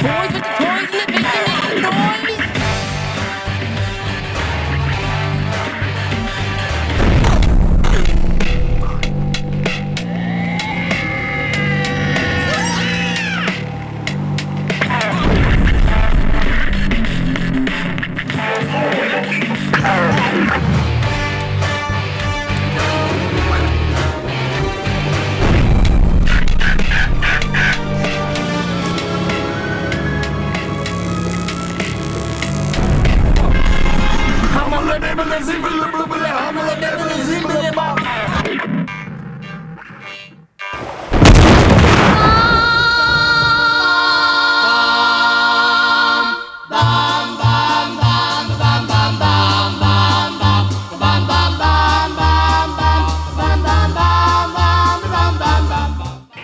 toys with the toys in the basement, making noise.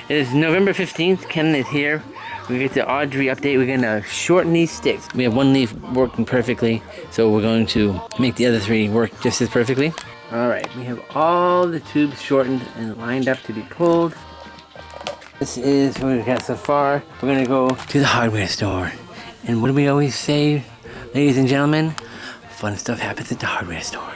It is November 15th, Ken is here. We get the Audrey update. We're gonna shorten these sticks. We have one leaf working perfectly, so we're going to make the other three work just as perfectly. All right, we have all the tubes shortened and lined up to be pulled. This is what we've got so far. We're gonna go to the hardware store. And what do we always say, ladies and gentlemen? Fun stuff happens at the hardware store.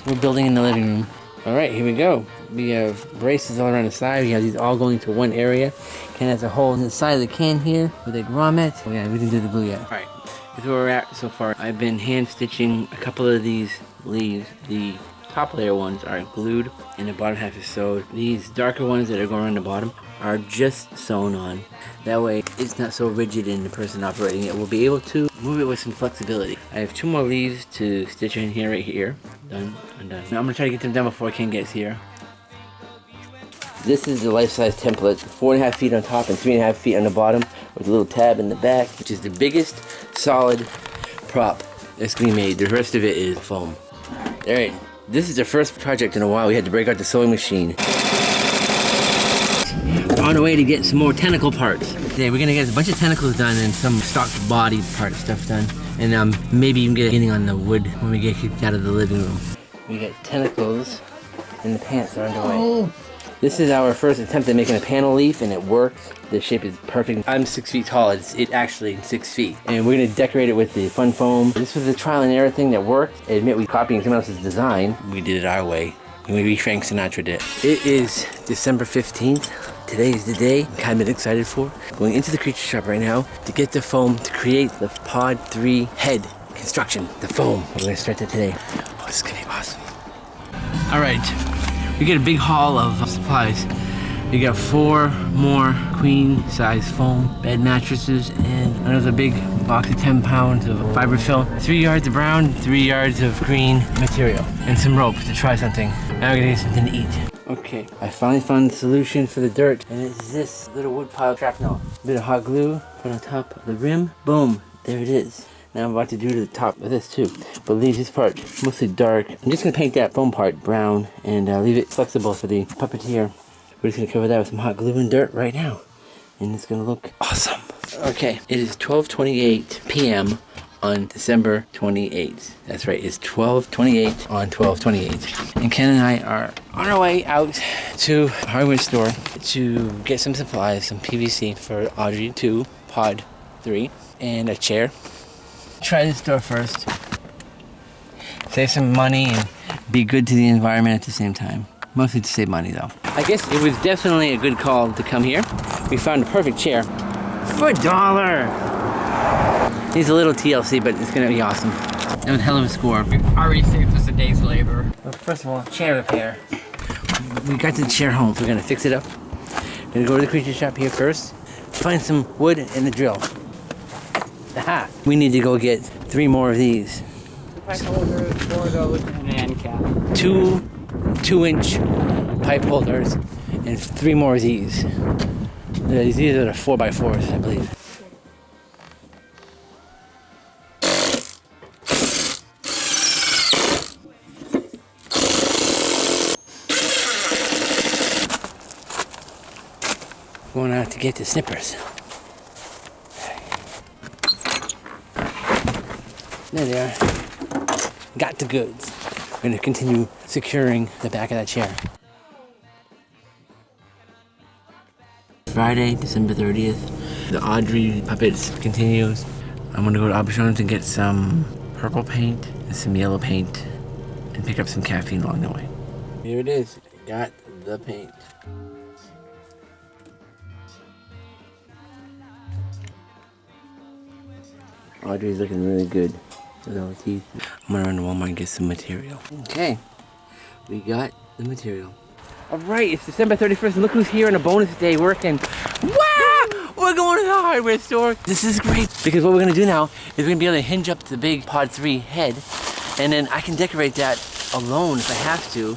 We're building in the living room. All right, here we go. We have braces all around the side. We have these all going to one area. Ken has a hole in the side of the can here with a grommet. Oh yeah, we didn't do the glue yet. All right, here's where we're at so far. I've been hand stitching a couple of these leaves. The top layer ones are glued and the bottom half is sewed. These darker ones that are going around the bottom are just sewn on. That way it's not so rigid and the person operating it will be able to move it with some flexibility. I have 2 more leaves to stitch in here, right here. Done, I'm done. Now I'm gonna try to get them done before Ken gets here. This is the life-size template, 4.5 feet on top and 3.5 feet on the bottom with a little tab in the back, which is the biggest solid prop that's gonna be made. The rest of it is foam. Alright, this is the first project in a while we had to break out the sewing machine. On the way to get some more tentacle parts. Today we're gonna get a bunch of tentacles done and some stock body part stuff done. And maybe even getting on the wood when we get kicked out of the living room. We got tentacles and the pants are underway. Oh. This is our first attempt at making a panel leaf and it works. The shape is perfect. I'm 6 feet tall, it's actually 6 feet. And we're gonna decorate it with the fun foam. This was a trial and error thing that worked. I admit we copied someone else's design. We did it our way. We Frank Sinatra did. It is December 15th. Today is the day I'm kind of excited for. Going into the creature shop right now to get the foam to create the PART2 head construction. The foam. We're gonna start that today. Oh, this is gonna be awesome. All right, we get a big haul of supplies. We got 4 more queen size foam bed mattresses and another big box of 10 pounds of fiberfill, 3 yards of brown, 3 yards of green material, and some rope to try something. Now we're gonna get something to eat. Okay, I finally found the solution for the dirt, and it's this little wood pile shrapnel. A bit of hot glue, put on top of the rim, boom, there it is. Now I'm about to do to the top of this too, but leave this part mostly dark. I'm just gonna paint that foam part brown and leave it flexible for the puppeteer. We're just gonna cover that with some hot glue and dirt right now, and it's gonna look awesome. Okay, it is 12:28 p.m. on December 28th. That's right, it's 12:28 on 12/28. And Ken and I are on our way out to a hardware store to get some supplies, some PVC for Audrey 2, Pod 3, and a chair. Try this store first. Save some money and be good to the environment at the same time. Mostly to save money though. I guess it was definitely a good call to come here. We found a perfect chair for $1. Needs a little TLC, but it's gonna be awesome. That was a hell of a score. We already saved us a day's labor. Well, first of all, chair repair. We got the chair home, so we're gonna fix it up. We're gonna go to the creature shop here first, find some wood and the drill. Aha! We need to go get 3 more of these. Pipe holders for those and an end cap. 2-inch pipe holders and 3 more of these. These are the 4x4s, I believe. Going out to get the snippers. There they are. Got the goods. We're going to continue securing the back of that chair. Friday, December 30th. The Audrey puppets continues. I'm gonna go to Aubuchon's and get some purple paint and some yellow paint and pick up some caffeine along the way. Here it is. Got the paint. Audrey's looking really good with all the teeth. I'm gonna run to Walmart and get some material. Okay, we got the material. All right, it's December 31st, and look who's here on a bonus day working. Wow! We're going to the hardware store. This is great, because what we're gonna do now is we're gonna be able to hinge up the big Pod 3 head, and then I can decorate that alone if I have to.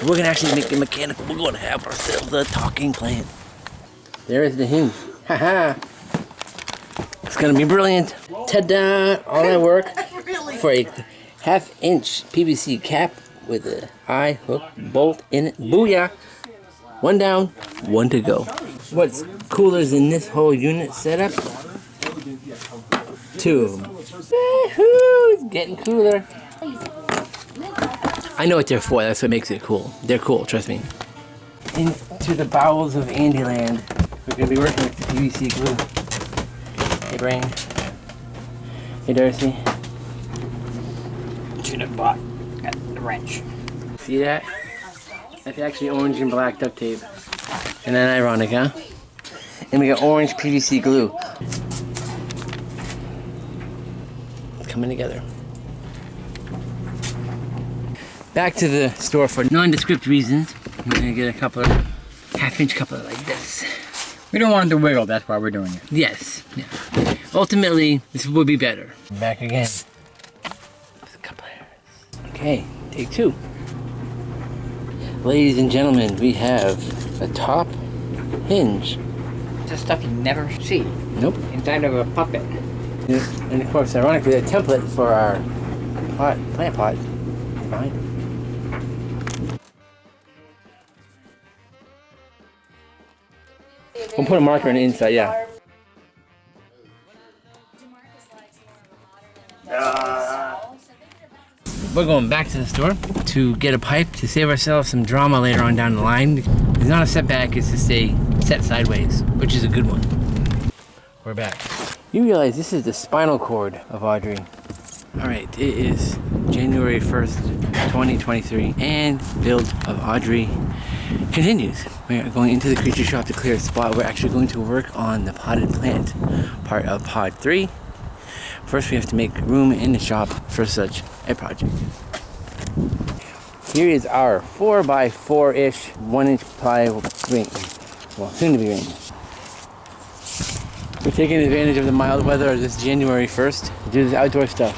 We're gonna actually make it mechanical. We're gonna have ourselves a talking plant. There is the hinge. Haha. It's gonna be brilliant. Ta-da! All that work for a half-inch PVC cap with an eye hook bolt in it. Booyah! One down, one to go. What's cooler than this whole unit setup? Two of them. Woohoo! It's getting cooler. I know what they're for. That's what makes it cool. They're cool. Trust me. Into the bowels of Andyland. We're gonna be working with the PVC glue. Hey, Brain. Hey, Darcy. Should have bought the wrench. See that? That's actually orange and black duct tape. And then ironic, huh? And we got orange PVC glue. It's coming together. Back to the store for nondescript reasons. We're gonna get a couple of half-inch coupler like this. We don't want it to wiggle, that's why we're doing it. Yes. Yeah. Ultimately, this will be better. Back again. With a couple hairs. Okay, take two. Ladies and gentlemen, we have a top hinge. It's the stuff you never see. Nope. Inside of a puppet. And of course, ironically, the template for our plant pot is behind it. We'll put a marker on the inside, yeah. We're going back to the store to get a pipe to save ourselves some drama later on down the line. It's not a setback, it's to stay set sideways, which is a good one. We're back. You realize this is the spinal cord of Audrey. All right, it is January 1st, 2023, and build of Audrey continues. We are going into the creature shop to clear a spot. We're actually going to work on the potted plant part of Pod 3. First, we have to make room in the shop for such a project. Here is our 4x4-ish 1-inch ply ring. Well, soon to be ring. We're taking advantage of the mild weather of this January 1st to do this outdoor stuff.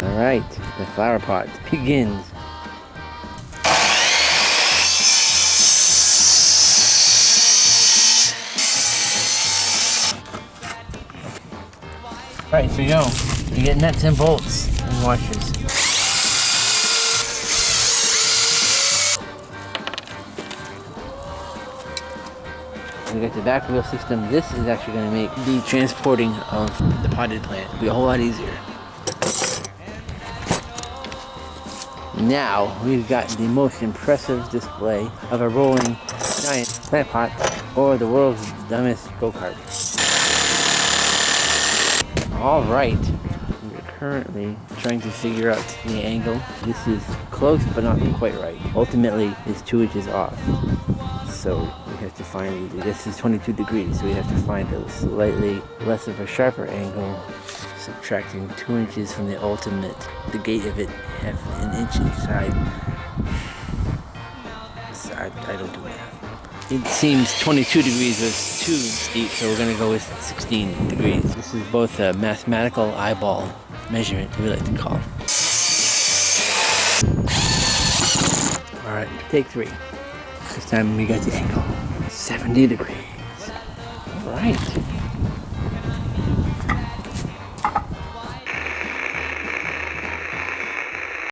Alright, the flower pot begins. Alright, here we go. You get nuts and bolts and washers. We got the back wheel system. This is actually going to make the transporting of the potted plant be a whole lot easier. Now we've got the most impressive display of a rolling giant plant pot, or the world's dumbest go-kart. All right, we're currently trying to figure out the angle. This is close but not quite right. Ultimately, it's 2 inches off. So we have to find, this is 22 degrees, so we have to find a slightly less of a sharper angle, subtracting 2 inches from the ultimate, the gate of it, half an inch each side. I don't do math. It seems 22 degrees was too steep, so we're going to go with 16 degrees. This is both a mathematical eyeball measurement, we like to call it. Alright, take 3. This time we got the angle. 70 degrees. Alright.